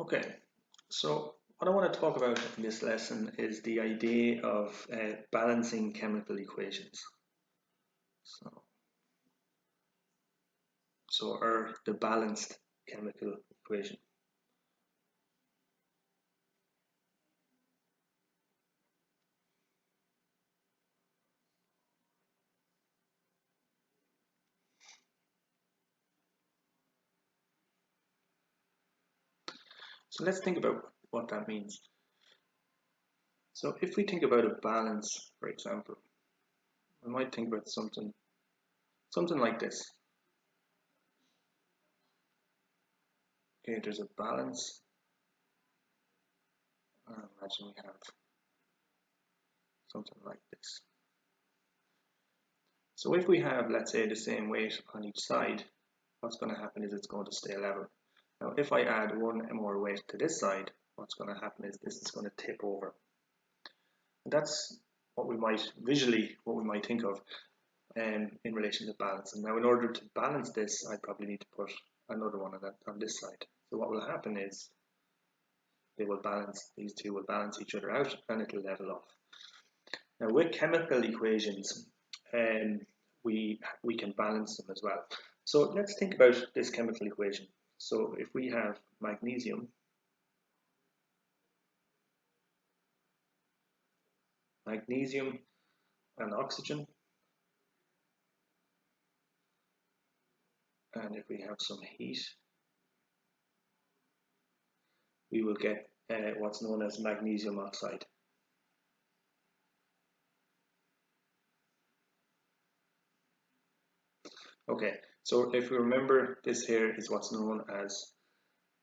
Okay, so what I want to talk about in this lesson is the idea of balancing chemical equations. Or the balanced chemical equation. So let's think about what that means. So if we think about a balance, for example, we might think about something like this. Okay, there's a balance. Imagine we have something like this. So if we have, let's say, the same weight on each side, what's going to happen is it's going to stay level. Now, if I add one more weight to this side, what's going to happen is this is going to tip over. And that's what we might think of in relation to balance. And now, in order to balance this, I probably need to put another one on this side. So what will happen is these two will balance each other out, and it'll level off. Now, with chemical equations, we can balance them as well. So let's think about this chemical equation. So if we have magnesium and oxygen, and if we have some heat, we will get what's known as magnesium oxide. Okay, so if we remember, this here is what's known as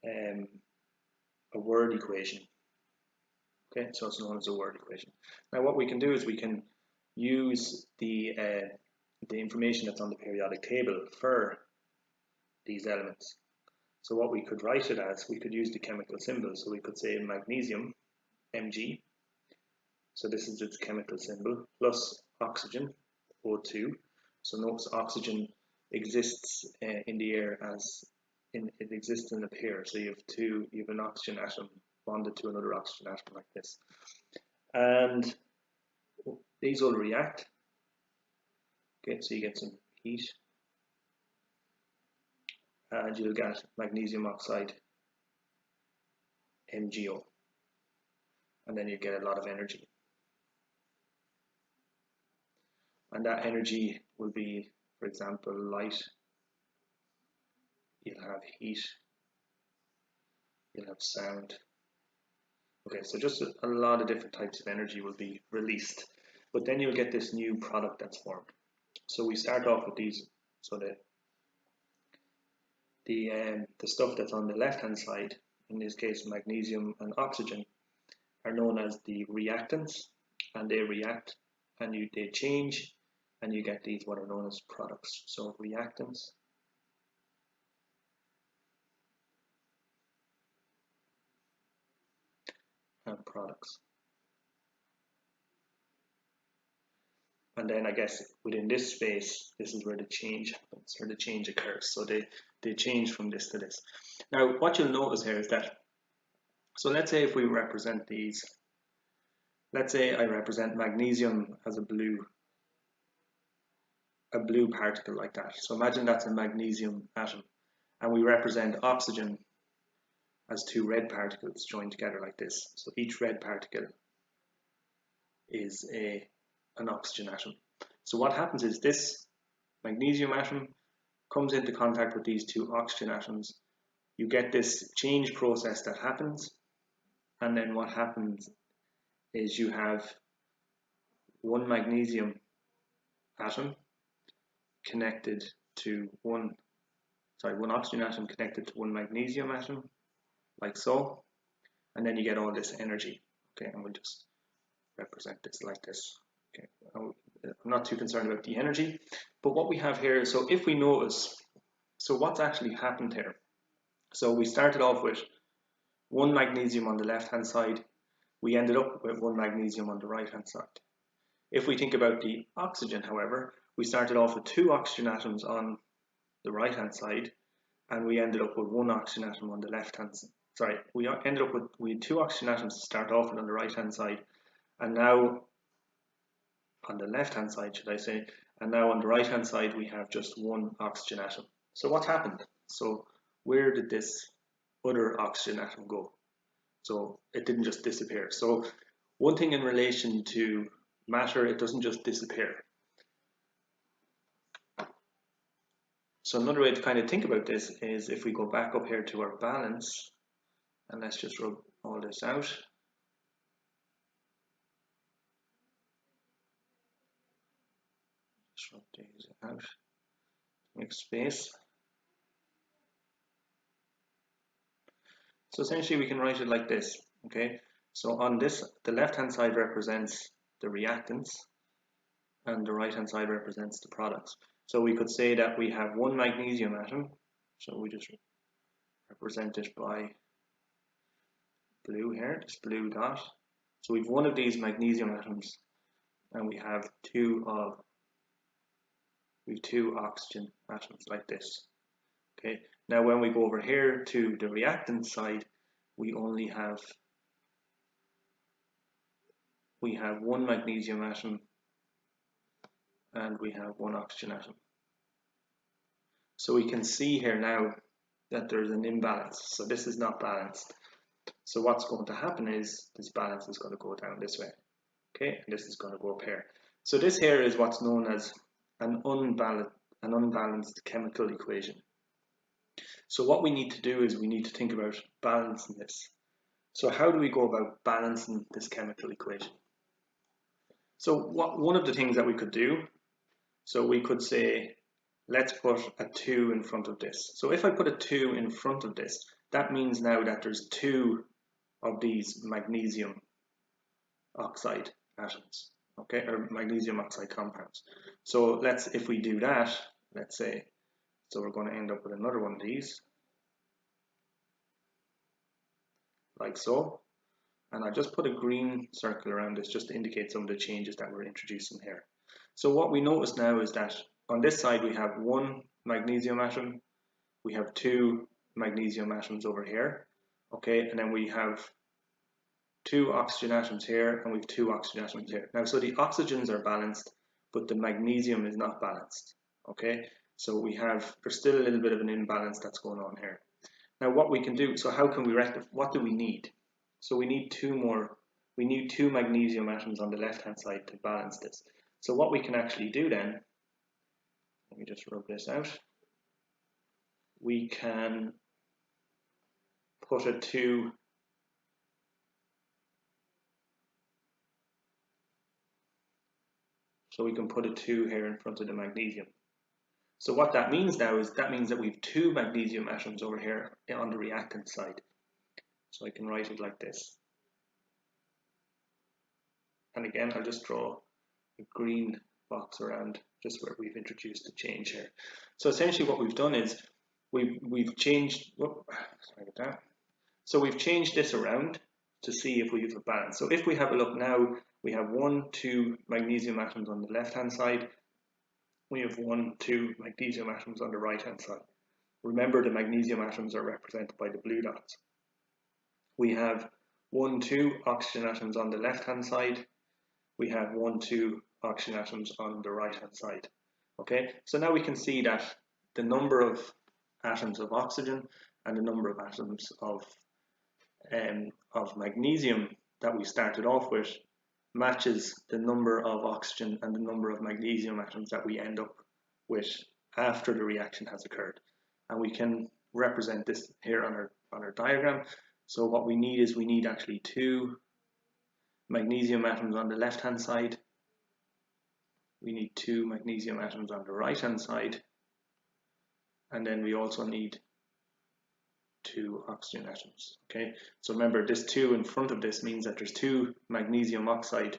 a word equation. Okay, so it's known as a word equation. Now what we can do is we can use the information that's on the periodic table for these elements. So what we could write it as, we could use the chemical symbol. So we could say magnesium, Mg. So this is its chemical symbol, plus oxygen, O2. So notice oxygen exists in the air as it exists in a pair. So you have an oxygen atom bonded to another oxygen atom like this. And these will react. Okay, so you get some heat. And you'll get magnesium oxide, MgO. And then you get a lot of energy. And that energy will be, for example, light. You'll have heat. You'll have sound. Okay, so just a lot of different types of energy will be released. But then you'll get this new product that's formed. So we start off with these. So the stuff that's on the left-hand side, in this case magnesium and oxygen, are known as the reactants, and they react and they change, and you get these what are known as products. So reactants and products. And then I guess within this space, this is where the change happens, or the change occurs. So they change from this to this. Now, what you'll notice here is that, so let's say if we represent these, let's say I represent magnesium as a blue particle like that. So imagine that's a magnesium atom. And we represent oxygen as two red particles joined together like this. So each red particle is an oxygen atom. So what happens is this magnesium atom comes into contact with these two oxygen atoms. You get this change process that happens, and then what happens is you have one magnesium atom connected to one oxygen atom connected to one magnesium atom, like so, and then you get all this energy. Okay, and we'll just represent this like this. Okay, I'm not too concerned about the energy, but what we have here, so if we notice, so what's actually happened here? So we started off with one magnesium on the left-hand side. We ended up with one magnesium on the right-hand side. If we think about the oxygen, however, we started off with two oxygen atoms on the right-hand side, and we ended up with one oxygen atom on the left-hand sorry, we ended up with, we had 2 oxygen atoms to start off with on the right hand side, and now on the left hand side, should I say, and now on the right hand side we have just 1 oxygen atom. So what happened? So where did this other oxygen atom go? So it didn't just disappear. So one thing in relation to matter, it doesn't just disappear. So another way to kind of think about this is if we go back up here to our balance, and let's just rub all this out. Just rub these out, make space. So essentially we can write it like this, okay? So on this, the left-hand side represents the reactants, and the right-hand side represents the products. So we could say that we have 1 magnesium atom, so we just represent it by blue here, this blue dot. So we've 1 of these magnesium atoms, and we have 2 oxygen atoms like this. Okay. Now when we go over here to the reactant side, we only have 1 magnesium atom and we have 1 oxygen atom. So we can see here now that there's an imbalance. So this is not balanced. So what's going to happen is this balance is going to go down this way. Okay, and this is going to go up here. So this here is what's known as an unbalanced chemical equation. So what we need to do is we need to think about balancing this. So how do we go about balancing this chemical equation? So one of the things that we could do, so we could say, let's put a 2 in front of this. So if I put a 2 in front of this, that means now that there's 2 of these magnesium oxide atoms, okay, or magnesium oxide compounds. So if we do that, let's say, so we're going to end up with another one of these, like so. And I just put a green circle around this just to indicate some of the changes that we're introducing here. So what we notice now is that on this side we have 1 magnesium atom, we have 2 magnesium atoms over here, okay, and then we have 2 oxygen atoms here and we have 2 oxygen atoms here. Now, so the oxygens are balanced, but the magnesium is not balanced, okay? So there's still a little bit of an imbalance that's going on here. Now what we can do, so how can we rectify, what do we need? So we need 2 magnesium atoms on the left hand side to balance this. So what we can actually do then, let me just rub this out, we can put a 2 here in front of the magnesium. So what that means now is that means that we have 2 magnesium atoms over here on the reactant side. So I can write it like this. And again, I'll just draw a green box around just where we've introduced the change here. So essentially what we've done is we've changed, sorry about that. So we've changed this around to see if we have a balance. So if we have a look now, we have 1, 2 magnesium atoms on the left hand side. We have 1, 2 magnesium atoms on the right hand side. Remember, the magnesium atoms are represented by the blue dots. We have 1, 2 oxygen atoms on the left hand side. We have 1, 2 oxygen atoms on the right hand side. Okay, so now we can see that the number of atoms of oxygen and the number of atoms of magnesium that we started off with matches the number of oxygen and the number of magnesium atoms that we end up with after the reaction has occurred. And we can represent this here on our diagram. So what we need is we need actually 2 magnesium atoms on the left hand side. We need 2 magnesium atoms on the right hand side. And then we also need 2 oxygen atoms. Okay, so remember, this 2 in front of this means that there's 2 magnesium oxide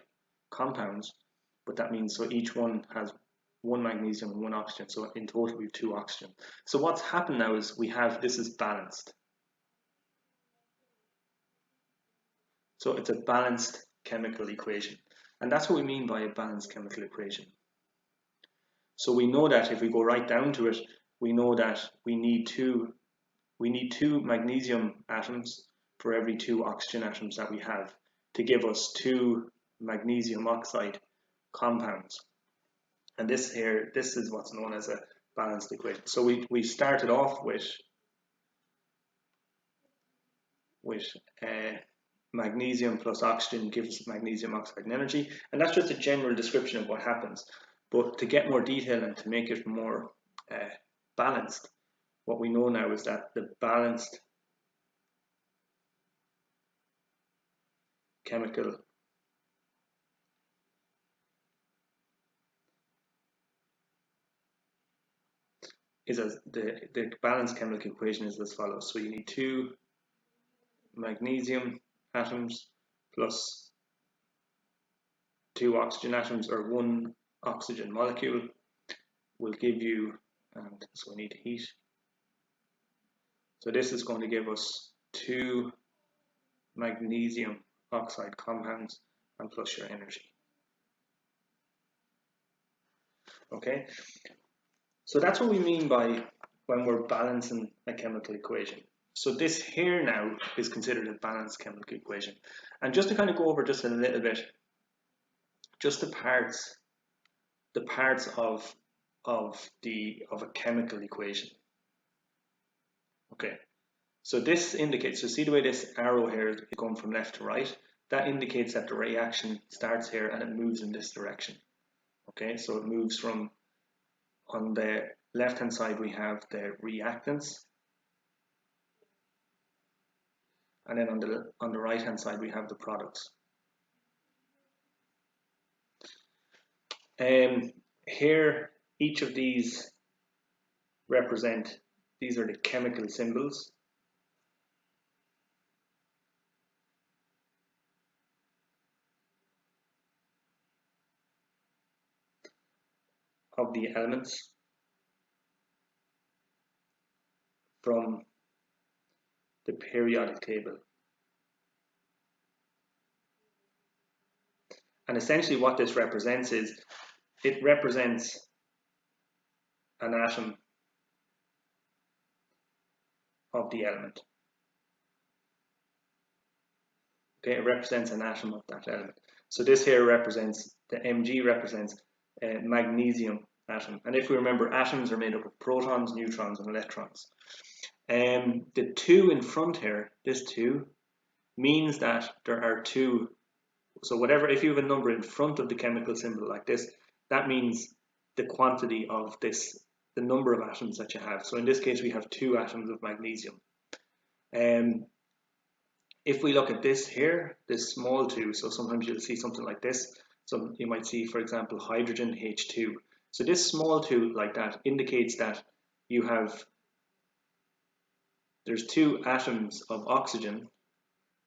compounds, but that means so each one has 1 magnesium and 1 oxygen, so in total we have 2 oxygen. So what's happened now is this is balanced. So it's a balanced chemical equation, and that's what we mean by a balanced chemical equation. So we know that if we go right down to it, we know that we need 2 magnesium atoms for every 2 oxygen atoms that we have to give us 2 magnesium oxide compounds. And this is what's known as a balanced equation. So we started off with magnesium plus oxygen gives magnesium oxide energy, and that's just a general description of what happens. But to get more detail and to make it more balanced, what we know now is that the balanced chemical is the balanced chemical equation is as follows. So you need 2 magnesium atoms plus 2 oxygen atoms, or 1 oxygen molecule will give you, and so we need heat. So this is going to give us 2 magnesium oxide compounds and plus your energy. Okay, so that's what we mean by when we're balancing a chemical equation. So this here now is considered a balanced chemical equation. And just to kind of go over just a little bit, just the parts of a chemical equation. Okay, so this indicates, so see the way this arrow here is going from left to right, that indicates that the reaction starts here and it moves in this direction. Okay, so it moves from, on the left hand side we have the reactants, and then on the right hand side we have the products. Here each of these represent, these are the chemical symbols of the elements from the periodic table. And essentially what this represents is, it represents an atom of the element. Okay, it represents an atom of that element. So this here represents, the Mg represents a magnesium atom. And if we remember, atoms are made up of protons, neutrons, and electrons. The 2 in front here, this 2, means that there are 2. So whatever, if you have a number in front of the chemical symbol like this, that means the quantity of this, the number of atoms that you have. So in this case, we have 2 atoms of magnesium. If we look at this here, this small 2, so sometimes you'll see something like this. So you might see, for example, hydrogen H2. So this small 2 like that indicates that you have, there's 2 atoms of oxygen,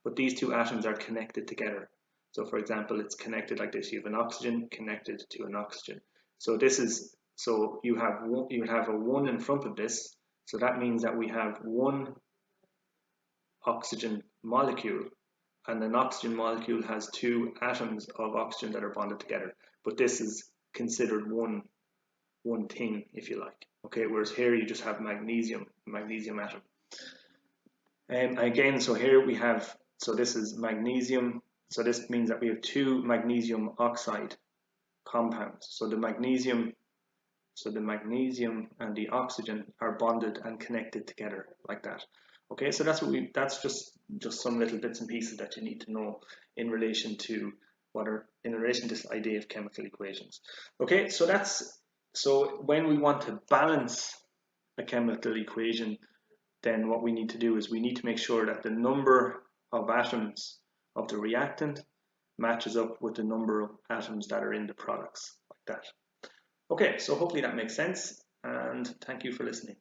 but these 2 atoms are connected together. So for example, it's connected like this. You have an oxygen connected to an oxygen. So this is, so you have a 1 in front of this. So that means that we have 1 oxygen molecule, and an oxygen molecule has 2 atoms of oxygen that are bonded together. But this is considered one thing, if you like. Okay, whereas here you just have magnesium atom. And again, so here we have, so this is magnesium. So this means that we have 2 magnesium oxide compounds. So the magnesium and the oxygen are bonded and connected together like that. Okay, so that's just some little bits and pieces that you need to know in relation to this idea of chemical equations. Okay, so when we want to balance a chemical equation, then what we need to do is we need to make sure that the number of atoms of the reactant matches up with the number of atoms that are in the products, like that. Okay, so hopefully that makes sense, and thank you for listening.